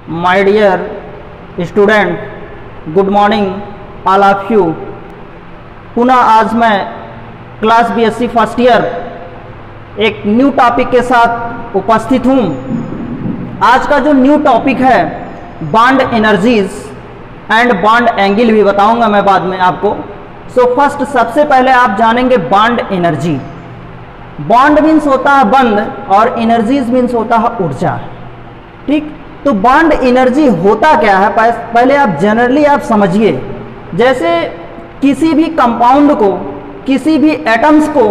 My dear student, good morning all of you। पुनः आज मैं क्लास बीएससी फर्स्ट ईयर एक न्यू टॉपिक के साथ उपस्थित हूँ। आज का जो न्यू टॉपिक है bond energies and bond angle भी बताऊंगा मैं बाद में आपको। फर्स्ट सबसे पहले आप जानेंगे बॉन्ड एनर्जी। बॉन्ड मीन्स होता है बंद और एनर्जीज मीन्स होता है ऊर्जा। ठीक, तो बॉन्ड एनर्जी होता क्या है पहले आप जनरली आप समझिए। जैसे किसी भी कंपाउंड को, किसी भी एटम्स को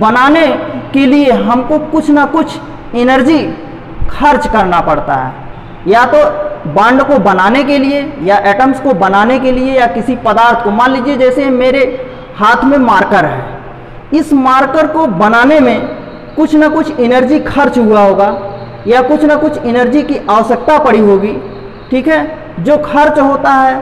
बनाने के लिए हमको कुछ ना कुछ एनर्जी खर्च करना पड़ता है, या तो बॉन्ड को बनाने के लिए या एटम्स को बनाने के लिए या किसी पदार्थ को। मान लीजिए जैसे मेरे हाथ में मार्कर है, इस मार्कर को बनाने में कुछ ना कुछ एनर्जी खर्च हुआ होगा या कुछ ना कुछ एनर्जी की आवश्यकता पड़ी होगी। ठीक है, जो खर्च होता है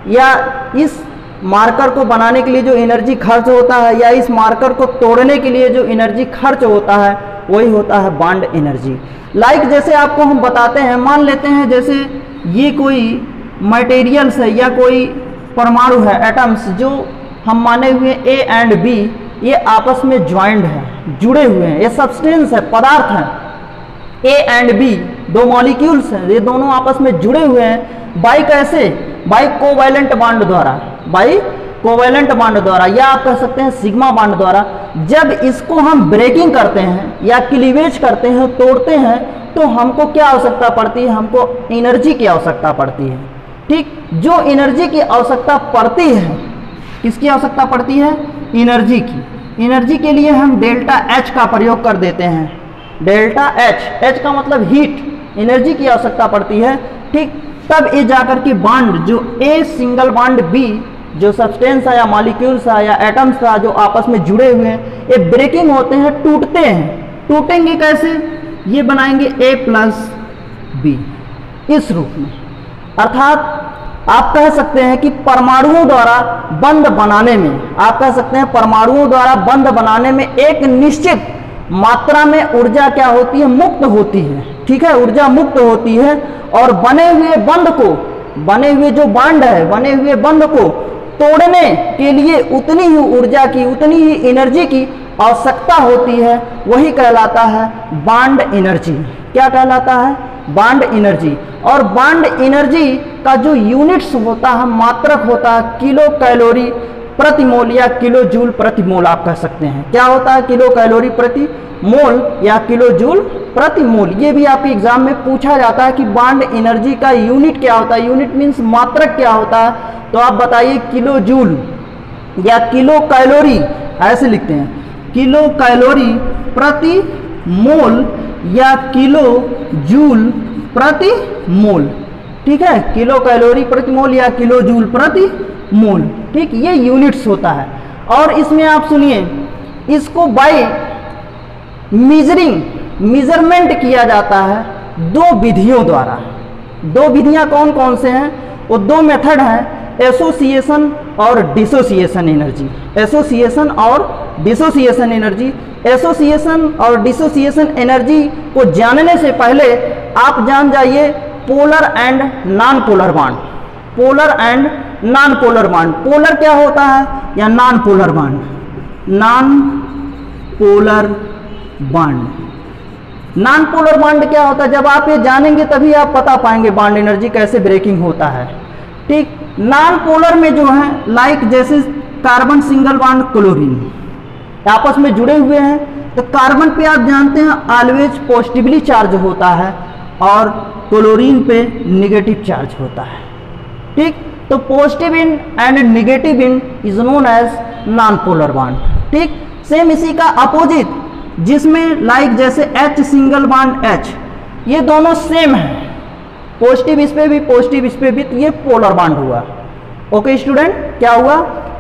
या इस मार्कर को बनाने के लिए जो एनर्जी खर्च होता है या इस मार्कर को तोड़ने के लिए जो एनर्जी खर्च होता है वही होता है बॉन्ड एनर्जी। लाइक जैसे आपको हम बताते हैं, मान लेते हैं जैसे ये कोई मटेरियल्स है या कोई परमाणु है, एटम्स जो हम माने हुए ए एंड बी, ये आपस में ज्वाइंट है, जुड़े हुए हैं, ये सब्सटेंस है, पदार्थ है। ए एंड बी दो मॉलिक्यूल्स हैं, ये दोनों आपस में जुड़े हुए हैं बाई कैसे? बाई कोवैलेंट बॉन्ड द्वारा, बाई कोवैलेंट बॉन्ड द्वारा, या आप कह सकते हैं सिग्मा बॉन्ड द्वारा। जब इसको हम ब्रेकिंग करते हैं या क्लीवेज करते हैं, तोड़ते हैं, तो हमको क्या आवश्यकता पड़ती है? हमको एनर्जी की आवश्यकता पड़ती है। ठीक, जो एनर्जी की आवश्यकता पड़ती है, किसकी आवश्यकता पड़ती है? एनर्जी की। एनर्जी के लिए हम डेल्टा एच का प्रयोग कर देते हैं। डेल्टा एच, एच का मतलब हीट, एनर्जी की आवश्यकता पड़ती है। ठीक, तब ये जाकर के बॉन्ड जो ए सिंगल बॉन्ड बी, जो सब्सटेंस है या मॉलिक्यूल्स है या एटम्स है जो आपस में जुड़े हुए हैं, ये ब्रेकिंग होते हैं, टूटते हैं। टूटेंगे कैसे? ये बनाएंगे ए प्लस बी इस रूप में। अर्थात आप कह सकते हैं कि परमाणुओं द्वारा बंध बनाने में, आप कह सकते हैं परमाणुओं द्वारा बंध बनाने में एक निश्चित मात्रा में ऊर्जा क्या होती है? मुक्त होती है। ठीक है, ऊर्जा मुक्त होती है और बने हुए बंध को, बने हुए जो बॉन्ड है, बने हुए बंध को तोड़ने के लिए उतनी ही ऊर्जा की, उतनी ही एनर्जी की आवश्यकता होती है। वही कहलाता है बॉन्ड एनर्जी। क्या कहलाता है? Bond energy. और बॉन्ड एनर्जी का जो यूनिट्स होता है, मात्रक होता है, किलो कैलोरी प्रति मोल या किलो जूल प्रति मोल आप कह सकते हैं। क्या होता है? किलो कैलोरी प्रति मोल या किलो जूल प्रति मोल। ये भी आपके एग्जाम में पूछा जाता है कि बॉन्ड एनर्जी का यूनिट क्या होता है? यूनिट मीन्स मात्रक क्या होता है? तो आप बताइए किलो जूल या किलो कैलोरी, ऐसे लिखते हैं, किलो कैलोरी प्रति मोल या किलो जूल प्रति मोल। ठीक है, किलो कैलोरी प्रति मोल या किलो जूल प्रति मोल। ठीक, ये यूनिट्स होता है। और इसमें आप सुनिए, इसको बाय मेजरमेंट किया जाता है दो विधियों द्वारा। दो विधियां कौन कौन से हैं? वो दो मेथड हैं, एसोसिएशन और डिसोसिएशन एनर्जी। एसोसिएशन और डिसोसिएशन एनर्जी। एसोसिएशन और डिसोसिएशन एनर्जी को जानने से पहले आप जान जाइए polar and non polar bond. Polar and non polar bond. Polar क्या होता है या non polar bond? Non polar bond. Non polar bond क्या होता है? जब आप ये जानेंगे तभी आप बता पाएंगे बॉन्ड एनर्जी कैसे ब्रेकिंग होता है। ठीक, नॉन पोलर में जो है, लाइक जैसे कार्बन सिंगल बॉन्ड क्लोरीन आपस में जुड़े हुए हैं, तो कार्बन पे आप जानते हैं ऑलवेज पॉजिटिवली चार्ज होता है और क्लोरीन पे नेगेटिव चार्ज होता है। ठीक, तो positive and negative end is known as non polar bond. ठीक, सेम इसी का अपोजिट, जिसमें लाइक जैसे H सिंगल बॉन्ड H, ये दोनों सेम है, पॉजिटिव इस पे भी, पॉजिटिव इस पे भी, तो ये पोलर बॉन्ड हुआ। ओके स्टूडेंट, क्या हुआ?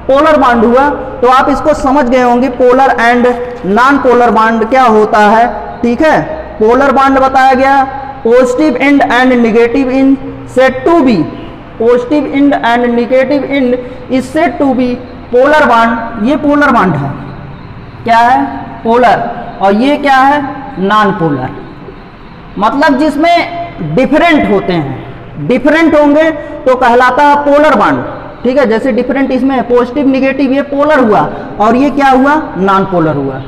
पोलर बॉन्ड हुआ। तो आप इसको समझ गए होंगे polar and non polar bond क्या होता है। ठीक है, पोलर बॉन्ड बताया गया, positive and negative end said to be, positive and negative end is said to be polar bond. ये पोलर बॉन्ड है, क्या है? पोलर। और ये क्या है? Non polar. मतलब जिसमें डिफरेंट होते हैं, डिफरेंट होंगे तो कहलाता है पोलर बॉन्ड। ठीक है, जैसे डिफरेंट इसमें पॉजिटिव निगेटिव ये पोलर हुआ और ये क्या हुआ, नॉन पोलर हुआ।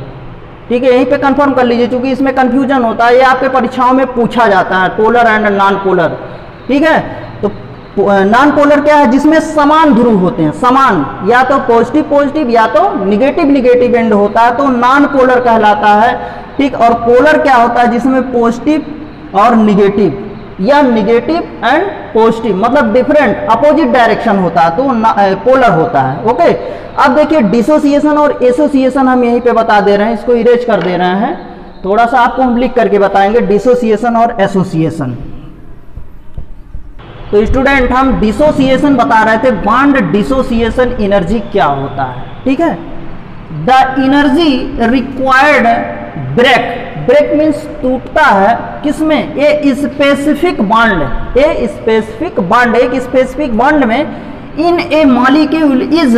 ठीक है, यहीं पे कंफर्म कर लीजिए क्योंकि इसमें कंफ्यूजन होता है, ये आपके परीक्षाओं में पूछा जाता है पोलर एंड नॉन पोलर। ठीक है, तो नॉन पोलर क्या है, जिसमें समान ध्रुव होते हैं, समान, या तो पॉजिटिव पॉजिटिव या तो निगेटिव निगेटिव एंड होता है तो नॉन पोलर कहलाता है। ठीक, और पोलर क्या होता है, जिसमें पॉजिटिव और निगेटिव या निगेटिव एंड पॉजिटिव मतलब डिफरेंट अपोजिट डायरेक्शन होता है तो पोलर होता है। ओके, अब देखिए डिसोसिएशन और एसोसिएशन हम यहीं पे बता दे रहे हैं, इसको इरेज कर दे रहे हैं, थोड़ा सा आपको हम लिख करके बताएंगे डिसोसिएशन और एसोसिएशन। तो स्टूडेंट हम डिसोसिएशन बता रहे थे, बॉन्ड डिसोसिएशन एनर्जी क्या होता है। ठीक है, the energy required break, break means टूटता है किसमें, a specific bond, a specific bond, एक स्पेसिफिक बॉन्ड में in a molecule is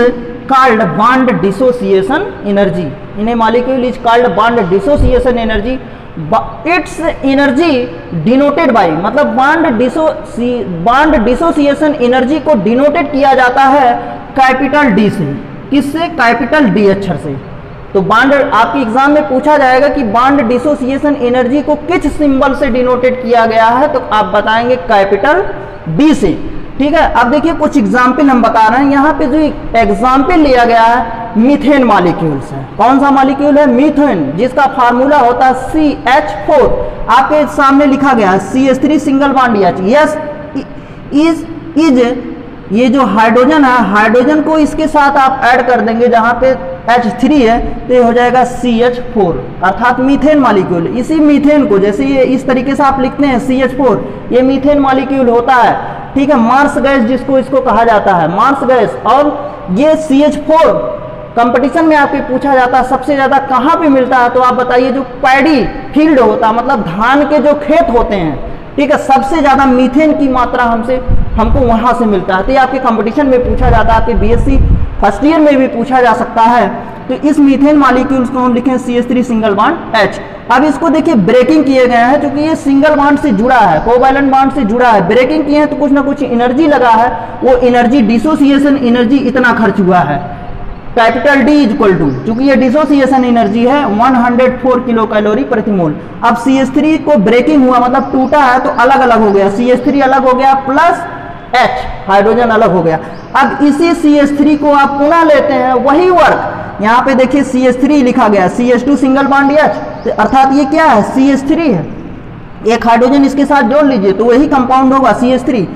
called bond dissociation energy, in a molecule is called bond dissociation energy. It's energy denoted by, मतलब bond dissociation energy को denoted किया जाता है capital D से, किससे, capital D अक्षर से। तो बॉन्ड आपके एग्जाम में पूछा जाएगा कि बॉन्ड डिसोसिएशन एनर्जी को किस सिंबल से डिनोटेड किया गया है, तो आप बताएंगे कैपिटल डी से। ठीक है, अब देखिए कुछ एग्जाम्पल हम बता रहे हैं, यहाँ पे जो एग्जाम्पल लिया गया है मीथेन मॉलिक्यूल से। कौन सा मॉलिक्यूल है, मीथेन, जिसका फार्मूला होता है CH4, आपके सामने लिखा गया है CH3 single bond H। Yes, is ये जो हाइड्रोजन है, हाइड्रोजन को इसके साथ आप ऐड कर देंगे, जहां पे H3 है तो ये हो जाएगा CH4, अर्थात मीथेन मॉलिक्यूल। इसी मीथेन को, जैसे ये इस तरीके से आप लिखते हैं CH4, ये मीथेन मॉलिक्यूल होता है। ठीक है, मार्स गैस जिसको इसको कहा जाता है, मार्स गैस। और ये CH4 कंपटीशन में आपके पूछा जाता है सबसे ज्यादा कहाँ पे मिलता है, तो आप बताइए जो पैडी फील्ड होता है, मतलब धान के जो खेत होते हैं, ठीक है, सबसे ज्यादा मीथेन की मात्रा हमको वहां से मिलता है। तो ये आपके कंपटीशन में पूछा जाता है, आपके बीएससी फर्स्ट ईयर में भी पूछा जा सकता है। तो इस मीथेन मॉलिक्यूल्स को हम लिखें CH3 सिंगल बॉन्ड H। अब इसको देखिए ब्रेकिंग किए गए हैं, क्योंकि ये सिंगल बॉन्ड से जुड़ा है, कोवैलेंट बॉन्ड से जुड़ा है, ब्रेकिंग किए हैं तो कुछ ना कुछ एनर्जी लगा है, वो एनर्जी डिसोसिएशन एनर्जी इतना खर्च हुआ है, कैपिटल डी इक्वल टू, चूंकि ये डिसोसिएशन एनर्जी है 104 किलो कैलोरी प्रति मोल। अब CH3 को ब्रेकिंग हुआ मतलब टूटा है तो अलग अलग हो गया, CH3 अलग हो गया प्लस H, हाइड्रोजन अलग हो गया। अब इसी CH3 को आप पुनः लेते हैं, वही वर्क, यहाँ पे देखिए CH3 लिखा गया, CH2 सिंगल बॉन्ड H, अर्थात ये क्या है, CH3 है, एक हाइड्रोजन इसके साथ जोड़ लीजिए तो वही कंपाउंड होगा CH3।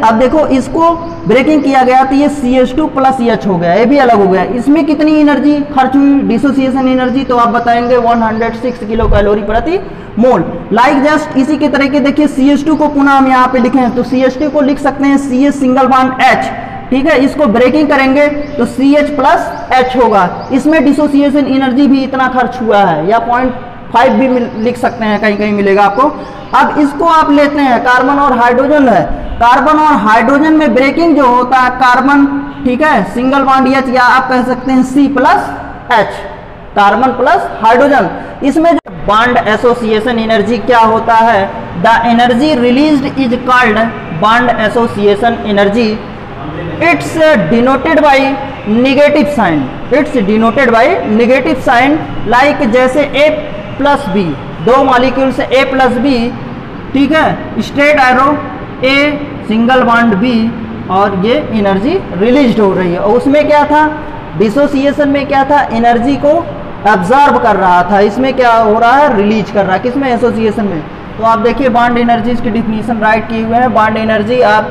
अब देखो इसको ब्रेकिंग किया गया तो ये CH2 प्लस H हो गया, ये भी अलग हो गया। इसमें कितनी एनर्जी खर्च हुई, डिसोसिएशन एनर्जी, तो आप बताएंगे 106 किलो कैलोरी प्रति मोल। लाइक जस्ट इसी के तरह के देखिए CH2 को पुनः हम यहाँ पे लिखें तो CH2 को लिख सकते हैं CH सिंगल बॉन्ड H। ठीक है, इसको ब्रेकिंग करेंगे तो CH प्लस H होगा, इसमें डिसोसिएशन एनर्जी भी इतना खर्च हुआ है, या 0.5 भी लिख सकते हैं, कहीं कहीं मिलेगा आपको। अब इसको आप लेते हैं, कार्बन और हाइड्रोजन है, कार्बन और हाइड्रोजन में ब्रेकिंग जो होता है कार्बन, ठीक है, सिंगल बॉन्ड H, या आप कह सकते हैं C plus H, carbon plus hydrogen. इसमें जो बॉन्ड एसोसिएशन एनर्जी क्या होता है, the energy released is called bond association energy. It's denoted by negative sign, it's denoted by negative sign, like जैसे A प्लस B, दो molecule से A plus B, ठीक है, straight arrow A single bond B, और ये energy release हो रही है। और उसमें क्या था, डिसोसिएशन में क्या था, एनर्जी को एब्जॉर्ब कर रहा था, इसमें क्या हो रहा है, रिलीज कर रहा है, किसमें, एसोसिएशन में। तो आप देखिए बॉन्ड एनर्जीज की डिफिनीशन राइट किए हुए हैं। बॉन्ड एनर्जी आप,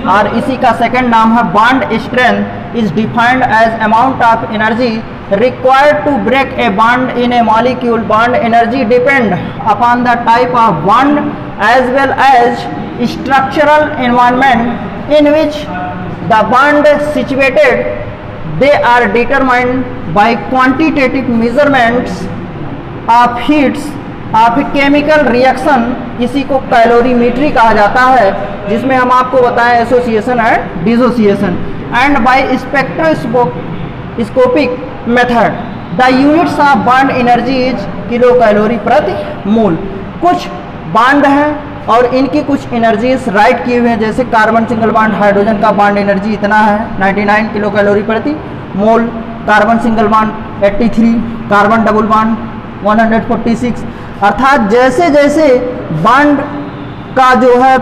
और इसी का सेकंड नाम है bond strength, is defined as amount of energy required to break a bond in a molecule. Bond energy depend upon the type of bond as well as structural environment in which the bond situated. They are determined by quantitative measurements of heats of chemical reaction, इसी को calorimetry कहा जाता है, जिसमें हम आपको बताएं association and dissociation, and by spectroscopic method the units of bond energy is kilo calorie प्रति मोल। कुछ बॉन्ड हैं, और इनकी कुछ एनर्जीज राइट किए हुए हैं, जैसे कार्बन सिंगल बॉन्ड हाइड्रोजन का बॉन्ड एनर्जी इतना है 99 किलो कैलोरी प्रति mole, carbon single bond 83, carbon double bond 146। अर्थात जैसे जैसे बॉन्ड का जो है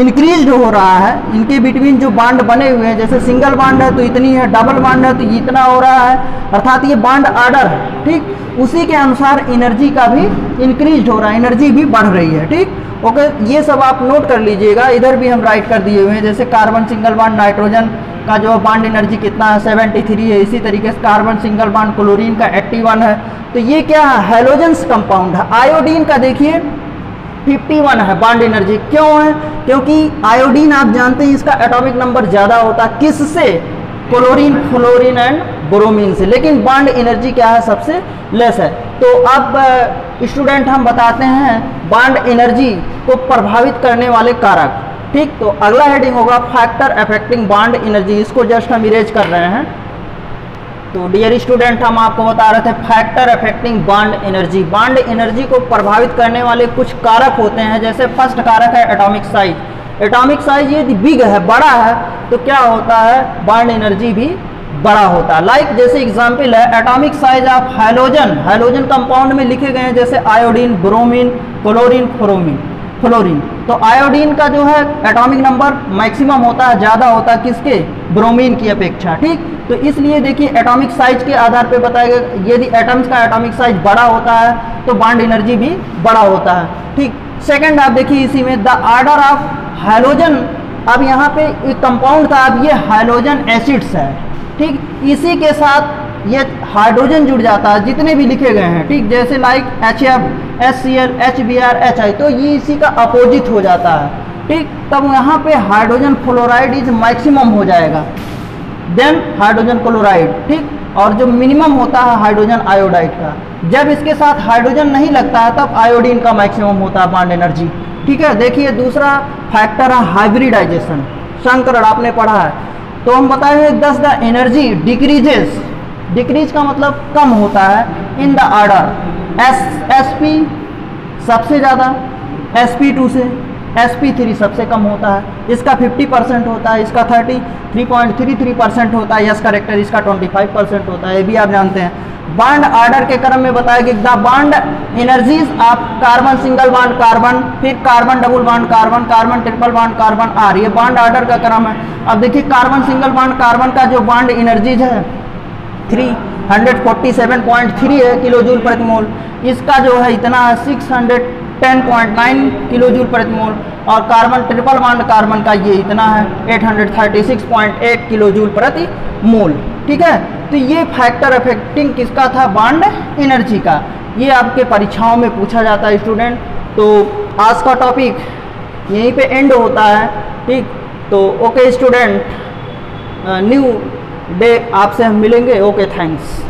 इंक्रीज हो रहा है, इनके बिटवीन जो बॉन्ड बने हुए हैं, जैसे सिंगल बॉन्ड है तो इतनी है, डबल बॉन्ड है तो इतना हो रहा है, अर्थात ये बॉन्ड ऑर्डर है, ठीक, उसी के अनुसार एनर्जी का भी इंक्रीज हो रहा है, एनर्जी भी बढ़ रही है, ठीक। ओके, ये सब आप नोट कर लीजिएगा, इधर भी हम राइट कर दिए हुए हैं, जैसे कार्बन सिंगल बॉन्ड नाइट्रोजन का जो बॉन्ड एनर्जी कितना है 73 है, इसी तरीके से कार्बन सिंगल बॉन्ड क्लोरीन का 81 है। तो ये क्या है, हैलोजेंस कंपाउंड है। आयोडीन का देखिए 51 है बॉन्ड एनर्जी, क्यों है, क्योंकि आयोडीन आप जानते हैं इसका एटॉमिक नंबर ज़्यादा होता है, किससे, क्लोरीन, फ्लोरीन एंड ब्रोमीन से, लेकिन बॉन्ड एनर्जी क्या है, सबसे लेस है। तो अब स्टूडेंट हम बताते हैं बॉन्ड एनर्जी को प्रभावित करने वाले कारक, ठीक। तो अगला हेडिंग होगा फैक्टर अफेक्टिंग बॉन्ड एनर्जी, इसको जस्ट हम इरेज कर रहे हैं। तो डियर स्टूडेंट, हम आपको बता रहे थे factor affecting bond energy, bond energy को प्रभावित करने वाले कुछ कारक होते हैं। जैसे फर्स्ट कारक है एटॉमिक साइज। एटॉमिक साइज यदि बिग है, बड़ा है, तो क्या होता है, बॉन्ड एनर्जी भी बड़ा होता है। लाइक जैसे एग्जांपल है atomic size of halogen, halogen compound में लिखे गए हैं, जैसे आयोडीन, ब्रोमीन, क्लोरीन, फ्लोरीन। तो आयोडीन का जो है एटॉमिक नंबर मैक्सिमम होता है, ज़्यादा होता है किसके, ब्रोमीन की अपेक्षा, ठीक। तो इसलिए देखिए एटॉमिक साइज के आधार पे बताया गया, यदि एटम्स का एटॉमिक साइज बड़ा होता है तो बॉन्ड एनर्जी भी बड़ा होता है, ठीक। सेकंड आप देखिए इसी में द ऑर्डर ऑफ हैलोजन, अब यहाँ पे एक कंपाउंड था, अब ये हाइड्रोजन एसिड्स है, ठीक। इसी के साथ ये हाइड्रोजन जुड़ जाता है जितने भी लिखे गए हैं, ठीक, जैसे like HF, HCl, HBr, HI, तो ये इसी का अपोजिट हो जाता है, ठीक। तब यहाँ पे हाइड्रोजन फ्लोराइड इज मैक्सिमम हो जाएगा, देन हाइड्रोजन क्लोराइड, ठीक। और जो मिनिमम होता है हाइड्रोजन आयोडाइड का। जब इसके साथ हाइड्रोजन नहीं लगता है तब आयोडीन का मैक्सिमम होता है बॉन्ड एनर्जी, ठीक है। देखिए दूसरा फैक्टर है हाइब्रिडाइजेशन, संकरण आपने पढ़ा है। तो हम बताए हैं 10 द एनर्जी डिक्रीजेस, डिक्रीज का मतलब कम होता है, इन द ऑर्डर sp सबसे ज़्यादा, sp2 से sp3 सबसे कम होता है, इसका 50% होता है, इसका 33.33% होता है, यस करेक्टर इसका 25% होता है, ये भी आप जानते हैं। बॉन्ड ऑर्डर के क्रम में बताया कि the bond energies of carbon single bond carbon, फिर carbon double bond carbon, carbon triple bond carbon are, ये बॉन्ड ऑर्डर का क्रम है। अब देखिए कार्बन सिंगल बॉन्ड कार्बन का जो बॉन्ड एनर्जीज है 347.3 है किलो जूल प्रति मोल, इसका जो है इतना है 610.9 किलो जूल प्रति मोल, और कार्बन ट्रिपल बॉन्ड कार्बन का ये इतना है 836.8 किलो जूल प्रति मोल, ठीक है। तो ये फैक्टर अफेक्टिंग किसका था, बॉन्ड एनर्जी का, ये आपके परीक्षाओं में पूछा जाता है स्टूडेंट। तो आज का टॉपिक यहीं पे एंड होता है, ठीक। तो ओके स्टूडेंट, न्यू डे आपसे हम मिलेंगे, ओके थैंक्स।